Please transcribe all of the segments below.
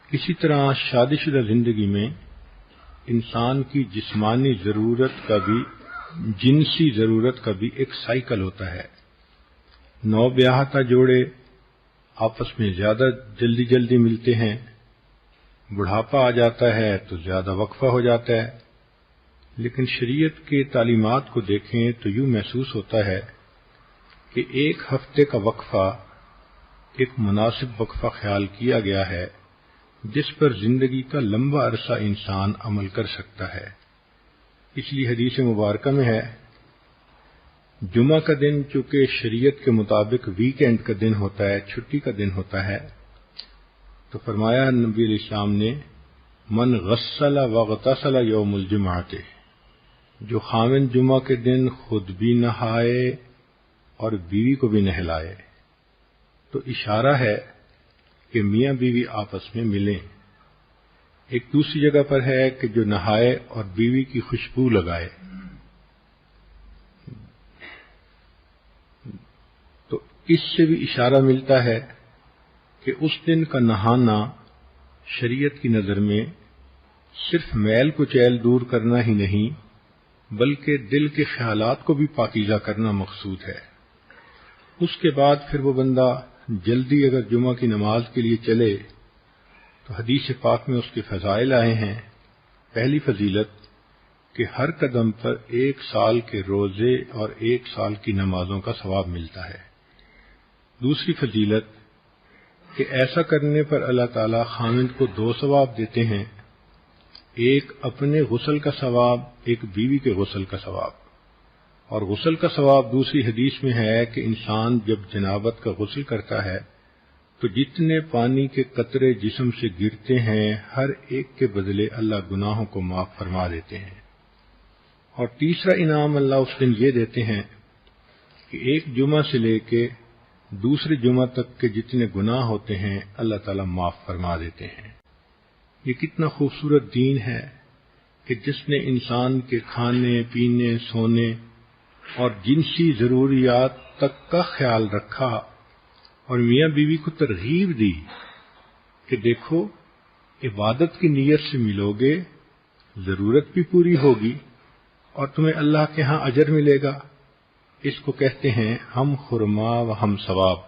اسی طرح شادی شدہ زندگی میں انسان کی جسمانی ضرورت کا بھی جنسی ضرورت کا بھی ایک سائیکل ہوتا ہے۔ نو بیاہتا جوڑے آپس میں زیادہ جلدی ملتے ہیں، بڑھاپا آ جاتا ہے تو زیادہ وقفہ ہو جاتا ہے، لیکن شریعت کے تعلیمات کو دیکھیں تو یوں محسوس ہوتا ہے کہ ایک ہفتے کا وقفہ ایک مناسب وقفہ خیال کیا گیا ہے جس پر زندگی کا لمبا عرصہ انسان عمل کر سکتا ہے۔ اس لیے حدیث مبارکہ میں ہے، جمعہ کا دن چونکہ شریعت کے مطابق ویکینڈ کا دن ہوتا ہے، چھٹی کا دن ہوتا ہے، تو فرمایا نبی علیہ السلام نے، من غسل واغتسل یوم الجمعۃ، جو خامن جمعہ کے دن خود بھی نہائے اور بیوی کو بھی نہلائے، تو اشارہ ہے کہ میاں بیوی آپس میں ملیں۔ ایک دوسری جگہ پر ہے کہ جو نہائے اور بیوی کی خوشبو لگائے۔ تو اس سے بھی اشارہ ملتا ہے کہ اس دن کا نہانا شریعت کی نظر میں صرف میل کچیل دور کرنا ہی نہیں بلکہ دل کے خیالات کو بھی پاکیزہ کرنا مقصود ہے۔ اس کے بعد پھر وہ بندہ جلدی اگر جمعہ کی نماز کے لیے چلے تو حدیث پاک میں اس کے فضائل آئے ہیں۔ پہلی فضیلت کہ ہر قدم پر 1 سال کے روزے اور 1 سال کی نمازوں کا ثواب ملتا ہے۔ دوسری فضیلت کہ ایسا کرنے پر اللہ تعالی خامند کو 2 ثواب دیتے ہیں، ایک اپنے غسل کا ثواب، ایک بیوی کے غسل کا ثواب۔ اور غسل کا ثواب دوسری حدیث میں ہے کہ انسان جب جنابت کا غسل کرتا ہے تو جتنے پانی کے قطرے جسم سے گرتے ہیں ہر ایک کے بدلے اللہ گناہوں کو معاف فرما دیتے ہیں۔ اور تیسرا انعام اللہ اس دن یہ دیتے ہیں کہ ایک جمعہ سے لے کے دوسرے جمعہ تک کے جتنے گناہ ہوتے ہیں اللہ تعالیٰ معاف فرما دیتے ہیں۔ یہ کتنا خوبصورت دین ہے کہ جس نے انسان کے کھانے پینے سونے اور جنسی ضروریات تک کا خیال رکھا اور میاں بیوی کو ترغیب دی کہ دیکھو عبادت کی نیت سے ملو گے، ضرورت بھی پوری ہوگی اور تمہیں اللہ کے ہاں اجر ملے گا۔ اس کو کہتے ہیں ہم خرما و ہم ثواب،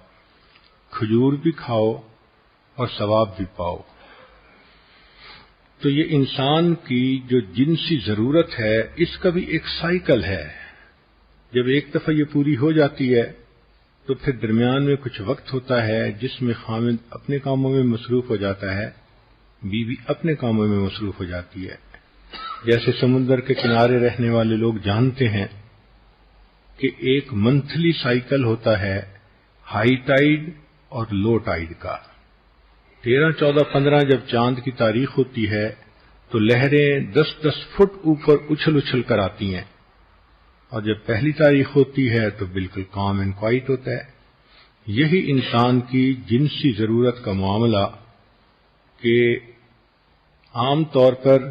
کھجور بھی کھاؤ اور ثواب بھی پاؤ۔ تو یہ انسان کی جو جنسی ضرورت ہے اس کا بھی ایک سائیکل ہے۔ جب ایک دفعہ یہ پوری ہو جاتی ہے تو پھر درمیان میں کچھ وقت ہوتا ہے جس میں خامند اپنے کاموں میں مصروف ہو جاتا ہے، بیوی اپنے کاموں میں مصروف ہو جاتی ہے۔ جیسے سمندر کے کنارے رہنے والے لوگ جانتے ہیں کہ ایک منتھلی سائیکل ہوتا ہے ہائی ٹائیڈ اور لو ٹائیڈ کا۔ 13، 14، 15 جب چاند کی تاریخ ہوتی ہے تو لہریں 10-10 فٹ اوپر اچھل کر آتی ہیں، اور جب پہلی تاریخ ہوتی ہے تو بالکل کام اینڈ کوائٹ ہوتا ہے۔ یہی انسان کی جنسی ضرورت کا معاملہ کہ عام طور پر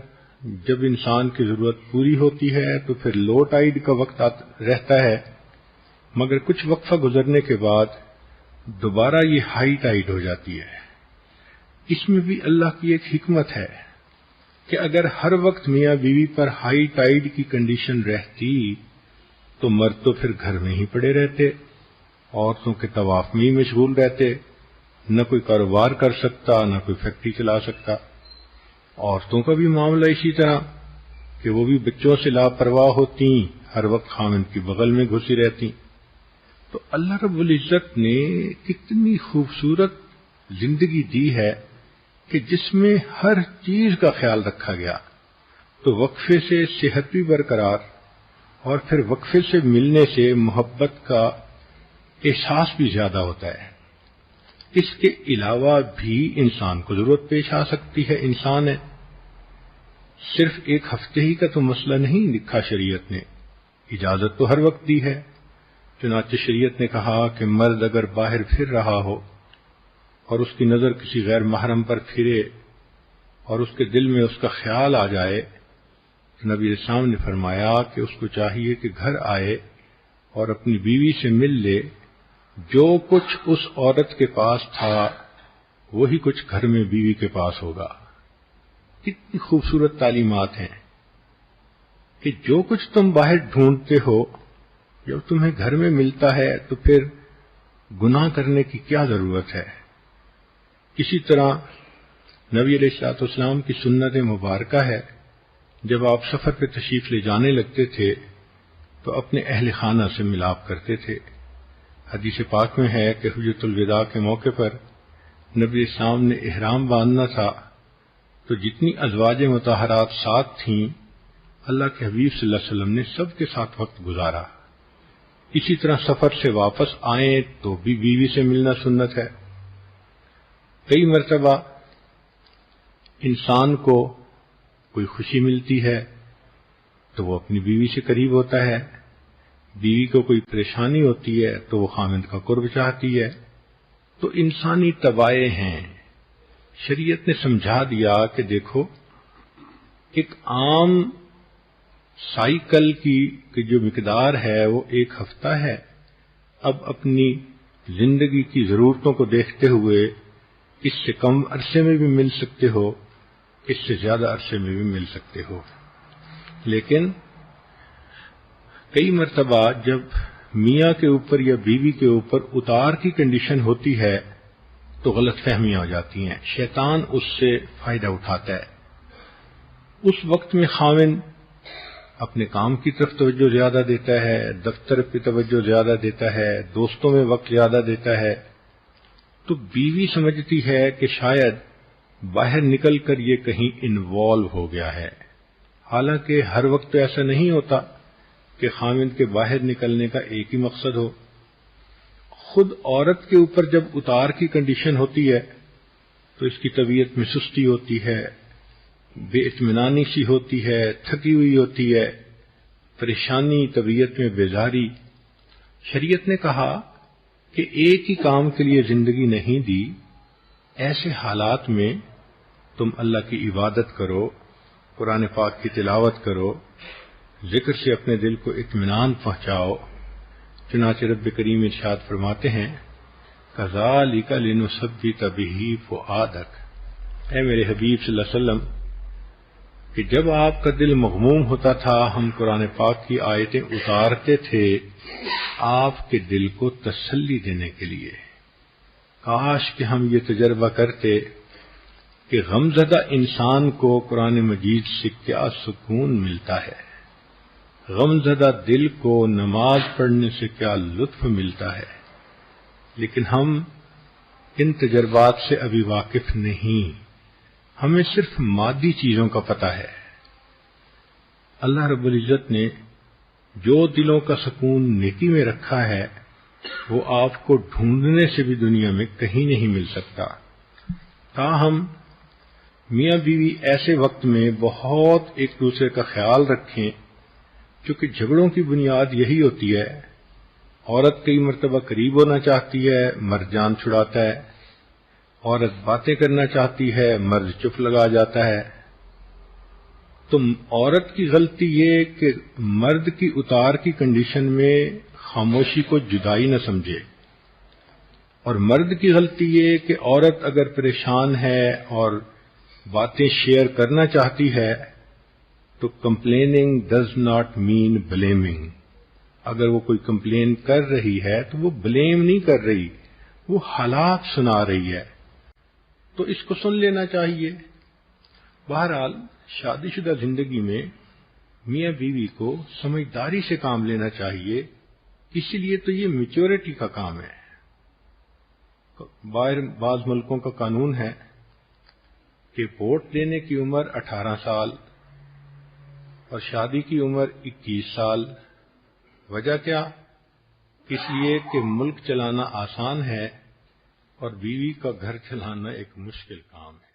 جب انسان کی ضرورت پوری ہوتی ہے تو پھر لو ٹائیڈ کا وقت رہتا ہے، مگر کچھ وقفہ گزرنے کے بعد دوبارہ یہ ہائی ٹائیڈ ہو جاتی ہے۔ اس میں بھی اللہ کی ایک حکمت ہے کہ اگر ہر وقت میاں بیوی پر ہائی ٹائیڈ کی کنڈیشن رہتی تو مرد تو پھر گھر میں ہی پڑے رہتے، عورتوں کے طواف میں ہی مشغول رہتے، نہ کوئی کاروبار کر سکتا نہ کوئی فیکٹری چلا سکتا۔ عورتوں کا بھی معاملہ اسی طرح کہ وہ بھی بچوں سے لاپرواہ ہوتی، ہر وقت خامند کی بغل میں گھسی رہتی۔ تو اللہ رب العزت نے کتنی خوبصورت زندگی دی ہے کہ جس میں ہر چیز کا خیال رکھا گیا۔ تو وقفے سے صحت بھی برقرار اور پھر وقفے سے ملنے سے محبت کا احساس بھی زیادہ ہوتا ہے۔ اس کے علاوہ بھی انسان کو ضرورت پیش آ سکتی ہے، انسان ہے، صرف ایک ہفتے ہی کا تو مسئلہ نہیں لکھا شریعت نے، اجازت تو ہر وقت دی ہے۔ چنانچہ شریعت نے کہا کہ مرد اگر باہر پھر رہا ہو اور اس کی نظر کسی غیر محرم پر پھرے اور اس کے دل میں اس کا خیال آ جائے، نبی علیہ السلام نے فرمایا کہ اس کو چاہیے کہ گھر آئے اور اپنی بیوی سے مل لے، جو کچھ اس عورت کے پاس تھا وہی کچھ گھر میں بیوی کے پاس ہوگا۔ کتنی خوبصورت تعلیمات ہیں کہ جو کچھ تم باہر ڈھونڈتے ہو جب تمہیں گھر میں ملتا ہے تو پھر گناہ کرنے کی کیا ضرورت ہے۔ اسی طرح نبی علیہ الصلوۃ والسلام کی سنت مبارکہ ہے، جب آپ سفر پہ تشریف لے جانے لگتے تھے تو اپنے اہل خانہ سے ملاپ کرتے تھے۔ حدیث پاک میں ہے کہ حجۃ الوداع کے موقع پر نبی اسلام نے احرام باندھنا تھا تو جتنی ازواج مطہرات ساتھ تھیں اللہ کے حبیب صلی اللہ علیہ وسلم نے سب کے ساتھ وقت گزارا۔ اسی طرح سفر سے واپس آئیں تو بھی بیوی سے ملنا سنت ہے۔ کئی مرتبہ انسان کو کوئی خوشی ملتی ہے تو وہ اپنی بیوی سے قریب ہوتا ہے، بیوی کو کوئی پریشانی ہوتی ہے تو وہ خاوند کا قرب چاہتی ہے۔ تو انسانی طبائع ہیں۔ شریعت نے سمجھا دیا کہ دیکھو ایک عام سائیکل کی جو مقدار ہے وہ 1 ہفتہ ہے، اب اپنی زندگی کی ضرورتوں کو دیکھتے ہوئے اس سے کم عرصے میں بھی مل سکتے ہو، اس سے زیادہ عرصے میں بھی مل سکتے ہو۔ لیکن کئی مرتبہ جب میاں کے اوپر یا بیوی کے اوپر اتار کی کنڈیشن ہوتی ہے تو غلط فہمیاں ہو جاتی ہیں، شیطان اس سے فائدہ اٹھاتا ہے۔ اس وقت میں خاوند اپنے کام کی طرف توجہ زیادہ دیتا ہے، دفتر پہ توجہ زیادہ دیتا ہے، دوستوں میں وقت زیادہ دیتا ہے، تو بیوی سمجھتی ہے کہ شاید باہر نکل کر یہ کہیں انوالو ہو گیا ہے۔ حالانکہ ہر وقت ایسا نہیں ہوتا کہ خاوند کے باہر نکلنے کا ایک ہی مقصد ہو۔ خود عورت کے اوپر جب اتار کی کنڈیشن ہوتی ہے تو اس کی طبیعت میں سستی ہوتی ہے، بے اطمینانی سی ہوتی ہے، تھکی ہوئی ہوتی ہے، پریشانی، طبیعت میں بیزاری۔ شریعت نے کہا کہ ایک ہی کام کے لیے زندگی نہیں دی، ایسے حالات میں تم اللہ کی عبادت کرو، قرآن پاک کی تلاوت کرو، ذکر سے اپنے دل کو اطمینان پہنچاؤ۔ چنانچہ رب کریم ارشاد فرماتے ہیں کذالک لنثبت بہ فؤادک، اے میرے حبیب صلی اللہ علیہ وسلم کہ جب آپ کا دل مغموم ہوتا تھا ہم قرآن پاک کی آیتیں اتارتے تھے آپ کے دل کو تسلی دینے کے لیے۔ کاش کہ ہم یہ تجربہ کرتے کہ غمزدہ انسان کو قرآن مجید سے کیا سکون ملتا ہے، غمزدہ دل کو نماز پڑھنے سے کیا لطف ملتا ہے، لیکن ہم ان تجربات سے ابھی واقف نہیں، ہمیں صرف مادی چیزوں کا پتہ ہے۔ اللہ رب العزت نے جو دلوں کا سکون نیکی میں رکھا ہے وہ آپ کو ڈھونڈنے سے بھی دنیا میں کہیں نہیں مل سکتا۔ تاہم میاں بیوی ایسے وقت میں بہت ایک دوسرے کا خیال رکھیں، کیونکہ جھگڑوں کی بنیاد یہی ہوتی ہے۔ عورت کئی مرتبہ قریب ہونا چاہتی ہے، مرد جان چھڑاتا ہے، عورت باتیں کرنا چاہتی ہے، مرد چپ لگا جاتا ہے۔ تو عورت کی غلطی یہ کہ مرد کی اتار کی کنڈیشن میں خاموشی کو جدائی نہ سمجھے، اور مرد کی غلطی یہ کہ عورت اگر پریشان ہے اور باتیں شیئر کرنا چاہتی ہے تو complaining does not mean blaming. اگر وہ کوئی کمپلین کر رہی ہے تو وہ بلیم نہیں کر رہی، وہ حالات سنا رہی ہے، تو اس کو سن لینا چاہیے۔ بہرحال شادی شدہ زندگی میں میاں بیوی کو سمجھداری سے کام لینا چاہیے، اسی لیے تو یہ میچورٹی کا کام ہے۔ بعض ملکوں کا قانون ہے کہ ووٹ دینے کی عمر 18 سال اور شادی کی عمر 21 سال۔ وجہ کیا؟ اس لیے کہ ملک چلانا آسان ہے اور بیوی کا گھر چلانا ایک مشکل کام ہے۔